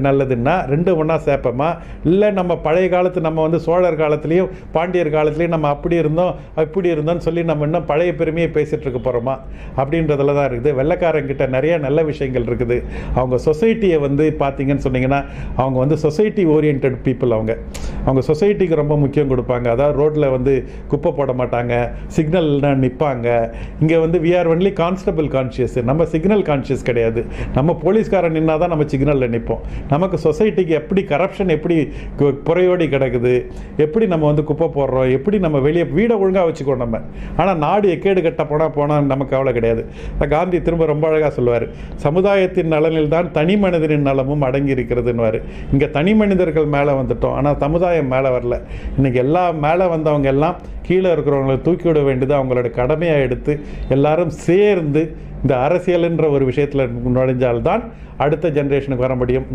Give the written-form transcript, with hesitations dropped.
நல்லதுன்னா ரெண்டு ஒன்றா சேர்ப்போமா, இல்லை நம்ம பழைய காலத்து நம்ம வந்து சோழர் காலத்துலேயும் பாண்டியர் காலத்துலேயும் நம்ம அப்படி இருந்தோம் இப்படி இருந்தோம்னு சொல்லி நம்ம இன்னும் பழைய பெருமையை பேசிகிட்டு இருக்க போகிறோமா அப்படின்றதுல தான் இருக்குது. வெள்ளைக்காரங்கிட்ட நிறைய நல்ல விஷயங்கள் இருக்குது. அவங்க சொசைட்டியை வந்து பார்த்தீங்கன்னு சொன்னீங்கன்னா அவங்க வந்து சொசைட்டி ஓரியன்ட் பீப்புள். அவங்க சொசைட்டிக்கு ரொம்ப முக்கியம் கொடுப்பாங்க. அதாவது ரோட்டில் வந்து குப்பை போட மாட்டாங்க, சிக்னல்னா நிற்பாங்க. இங்கே வந்து we are only constable conscious, நம்ம சிக்னல் கான்ஷியஸ் கிடையாது. நம்ம போலீஸ்காரன் நின்னா தான் நம்ம சிக்னலில் நிற்போம். நமக்கு சொசைட்டிக்கு எப்படி கரப்ஷன் எப்படி புறையோடி கிடக்குது, எப்படி நம்ம வந்து குப்பை போடுறோம், எப்படி நம்ம வெளியே வீடை ஒழுங்காக வச்சுக்கோ நம்ம. ஆனால் நாடு எக்கேடு கட்ட போனால் நமக்கு கவலை கிடையாது. காந்தி திரும்ப ரொம்ப அழகாக சொல்லுவார், சமுதாயத்தின் நலனில் தான் தனி மனிதனின் நலமும் அடங்கி இருக்கிறதுன்னு. இங்கே தனி மனிதர்கள் மேலே வந்துட்டோம், ஆனால் சமுதாயம் மேலே வரல. இன்னைக்கு எல்லா மேலே வந்தவங்க எல்லாம் கீழே இருக்கிறவங்களை தூக்கி விட வேண்டியது அவங்களோட கடமையாக எடுத்து எல்லாரும் சேர்ந்து இந்த அரசியல்ன்ற ஒரு விஷயத்தில் நுழைஞ்சால்தான் அடுத்த ஜென்ரேஷனுக்கு வர முடியும்.